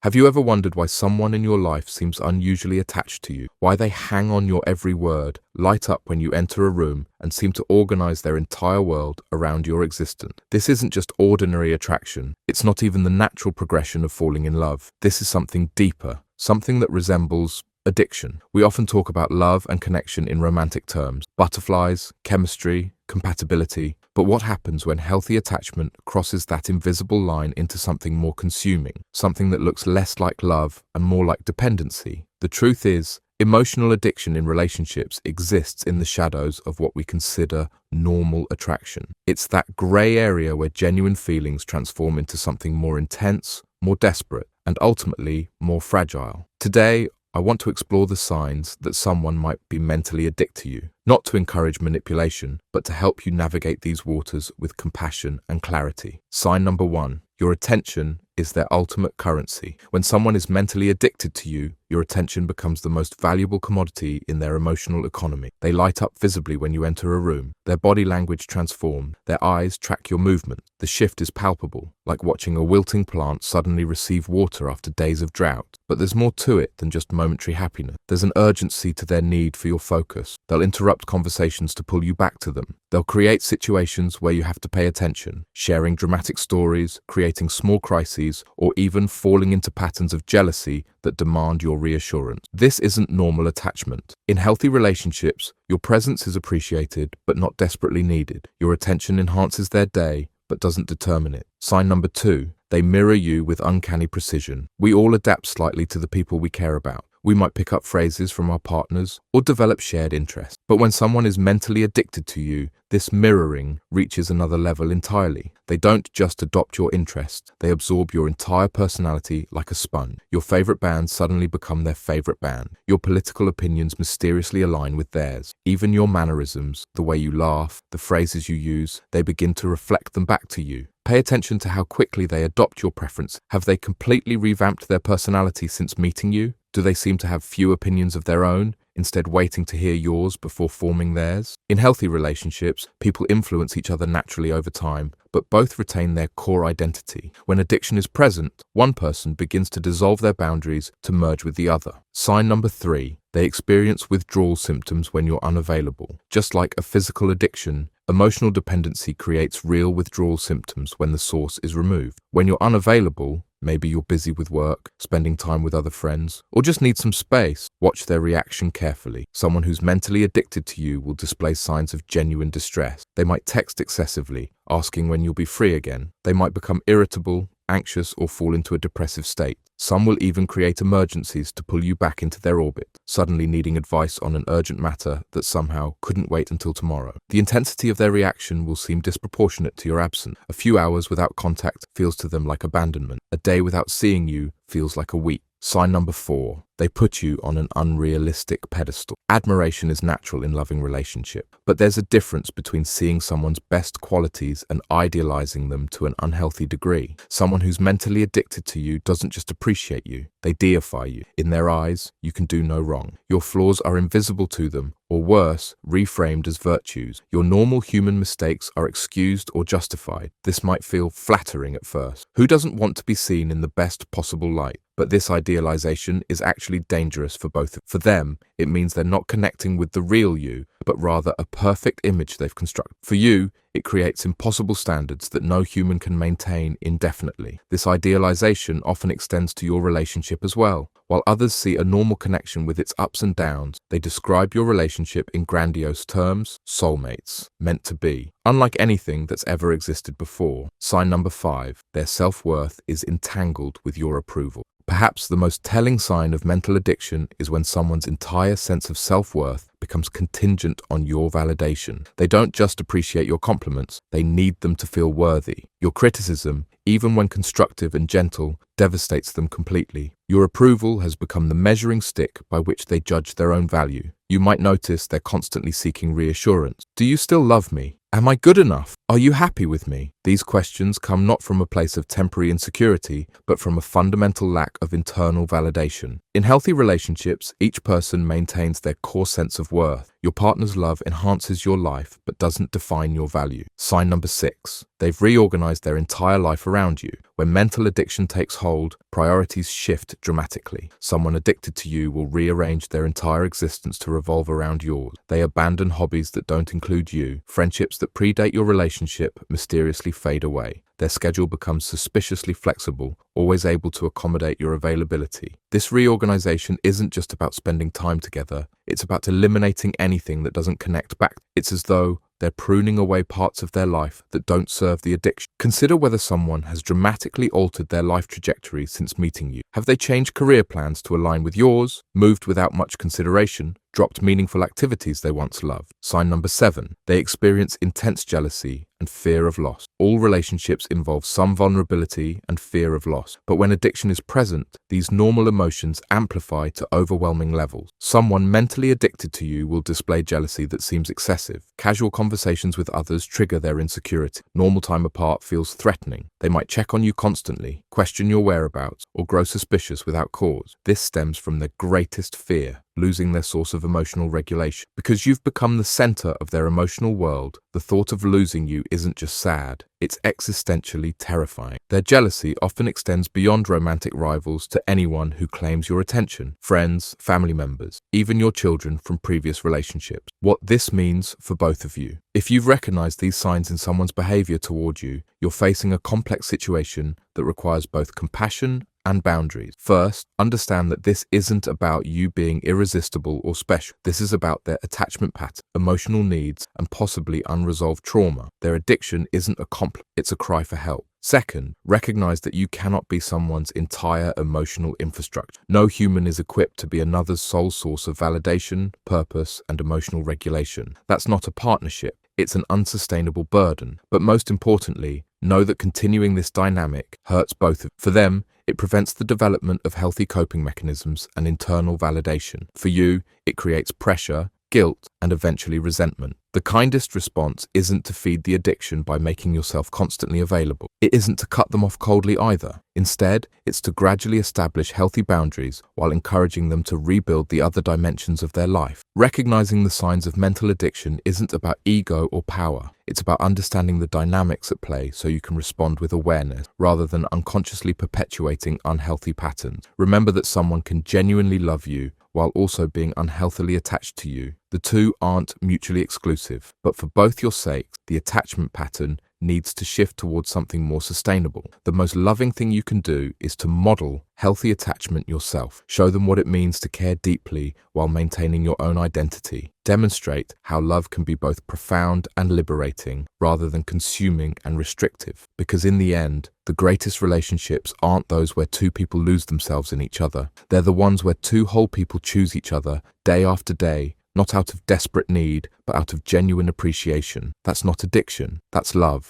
Have you ever wondered why someone in your life seems unusually attached to you? Why they hang on your every word, light up when you enter a room, and seem to organize their entire world around your existence? This isn't just ordinary attraction. It's not even the natural progression of falling in love. This is something deeper, something that resembles addiction. We often talk about love and connection in romantic terms, butterflies, chemistry, compatibility. But what happens when healthy attachment crosses that invisible line into something more consuming, something that looks less like love and more like dependency? The truth is, emotional addiction in relationships exists in the shadows of what we consider normal attraction. It's that grey area where genuine feelings transform into something more intense, more desperate, and ultimately more fragile. Today, I want to explore the signs that someone might be mentally addicted to you, not to encourage manipulation, but to help you navigate these waters with compassion and clarity. Sign number 1, your attention is their ultimate currency. When someone is mentally addicted to you, your attention becomes the most valuable commodity in their emotional economy. They light up visibly when you enter a room. Their body language transforms. Their eyes track your movement. The shift is palpable, like watching a wilting plant suddenly receive water after days of drought. But there's more to it than just momentary happiness. There's an urgency to their need for your focus. They'll interrupt conversations to pull you back to them. They'll create situations where you have to pay attention, sharing dramatic stories, creating small crises, or even falling into patterns of jealousy that demand your reassurance. This isn't normal attachment. In healthy relationships, your presence is appreciated but not desperately needed. Your attention enhances their day but doesn't determine it. Sign number 2, they mirror you with uncanny precision. We all adapt slightly to the people we care about. We might pick up phrases from our partners or develop shared interests. But when someone is mentally addicted to you, this mirroring reaches another level entirely. They don't just adopt your interests, they absorb your entire personality like a sponge. Your favorite bands suddenly become their favorite band. Your political opinions mysteriously align with theirs. Even your mannerisms, the way you laugh, the phrases you use, they begin to reflect them back to you. Pay attention to how quickly they adopt your preference. Have they completely revamped their personality since meeting you? Do they seem to have few opinions of their own, instead waiting to hear yours before forming theirs? In healthy relationships, people influence each other naturally over time, but both retain their core identity. When addiction is present, one person begins to dissolve their boundaries to merge with the other. Sign number 3, they experience withdrawal symptoms when you're unavailable. Just like a physical addiction, emotional dependency creates real withdrawal symptoms when the source is removed. When you're unavailable, maybe you're busy with work, spending time with other friends, or just need some space. Watch their reaction carefully. Someone who's mentally addicted to you will display signs of genuine distress. They might text excessively, asking when you'll be free again. They might become irritable, anxious, or fall into a depressive state. Some will even create emergencies to pull you back into their orbit, suddenly needing advice on an urgent matter that somehow couldn't wait until tomorrow. The intensity of their reaction will seem disproportionate to your absence. A few hours without contact feels to them like abandonment. A day without seeing you feels like a week. Sign number 4, they put you on an unrealistic pedestal. Admiration is natural in loving relationship, but there's a difference between seeing someone's best qualities and idealizing them to an unhealthy degree. Someone who's mentally addicted to you doesn't just appreciate you, they deify you. In their eyes, you can do no wrong. Your flaws are invisible to them, or worse, reframed as virtues. Your normal human mistakes are excused or justified. This might feel flattering at first. Who doesn't want to be seen in the best possible light? But this idealization is actually dangerous for both. For them, it means they're not connecting with the real you, but rather a perfect image they've constructed. For you, it creates impossible standards that no human can maintain indefinitely. This idealization often extends to your relationship as well. While others see a normal connection with its ups and downs, they describe your relationship in grandiose terms: soulmates, meant to be, unlike anything that's ever existed before. Sign number 5, their self-worth is entangled with your approval. Perhaps the most telling sign of mental addiction is when someone's entire sense of self-worth becomes contingent on your validation. They don't just appreciate your compliments, they need them to feel worthy. Your criticism, even when constructive and gentle, devastates them completely. Your approval has become the measuring stick by which they judge their own value. You might notice they're constantly seeking reassurance. Do you still love me? Am I good enough? Are you happy with me? These questions come not from a place of temporary insecurity, but from a fundamental lack of internal validation. In healthy relationships, each person maintains their core sense of worth. Your partner's love enhances your life but doesn't define your value. Sign number 6. They've reorganized their entire life around you. When mental addiction takes hold, priorities shift dramatically. Someone addicted to you will rearrange their entire existence to revolve around yours. They abandon hobbies that don't include you. Friendships that predate your relationship mysteriously fade away. Their schedule becomes suspiciously flexible, always able to accommodate your availability. This reorganization isn't just about spending time together, it's about eliminating anything that doesn't connect back. It's as though they're pruning away parts of their life that don't serve the addiction. Consider whether someone has dramatically altered their life trajectory since meeting you. Have they changed career plans to align with yours, moved without much consideration, dropped meaningful activities they once loved? Sign number 7. They experience intense jealousy and fear of loss. All relationships involve some vulnerability and fear of loss, but when addiction is present, these normal emotions amplify to overwhelming levels. Someone mentally addicted to you will display jealousy that seems excessive. Casual conversations with others trigger their insecurity. Normal time apart feels threatening. They might check on you constantly, question your whereabouts, or grow suspicious without cause. This stems from their greatest fear, losing their source of emotional regulation. Because you've become the center of their emotional world, the thought of losing you isn't just sad, it's existentially terrifying. Their jealousy often extends beyond romantic rivals to anyone who claims your attention, friends, family members, even your children from previous relationships. What this means for both of you. If you've recognized these signs in someone's behavior toward you, you're facing a complex situation that requires both compassion and boundaries. First, understand that this isn't about you being irresistible or special. This is about their attachment pattern, emotional needs, and possibly unresolved trauma. Their addiction isn't a compliment, it's a cry for help. Second, recognize that you cannot be someone's entire emotional infrastructure. No human is equipped to be another's sole source of validation, purpose, and emotional regulation. That's not a partnership. It's an unsustainable burden. But most importantly, know that continuing this dynamic hurts both of you. For them, it prevents the development of healthy coping mechanisms and internal validation. For you, it creates pressure, guilt, and eventually resentment. The kindest response isn't to feed the addiction by making yourself constantly available. It isn't to cut them off coldly either. Instead, it's to gradually establish healthy boundaries while encouraging them to rebuild the other dimensions of their life. Recognizing the signs of mental addiction isn't about ego or power. It's about understanding the dynamics at play so you can respond with awareness rather than unconsciously perpetuating unhealthy patterns. Remember that someone can genuinely love you while also being unhealthily attached to you. The two aren't mutually exclusive, but for both your sakes, the attachment pattern needs to shift towards something more sustainable. The most loving thing you can do is to model healthy attachment yourself. Show them what it means to care deeply while maintaining your own identity. Demonstrate how love can be both profound and liberating rather than consuming and restrictive. Because in the end, the greatest relationships aren't those where two people lose themselves in each other. They're the ones where two whole people choose each other day after day, not out of desperate need, but out of genuine appreciation. That's not addiction, that's love.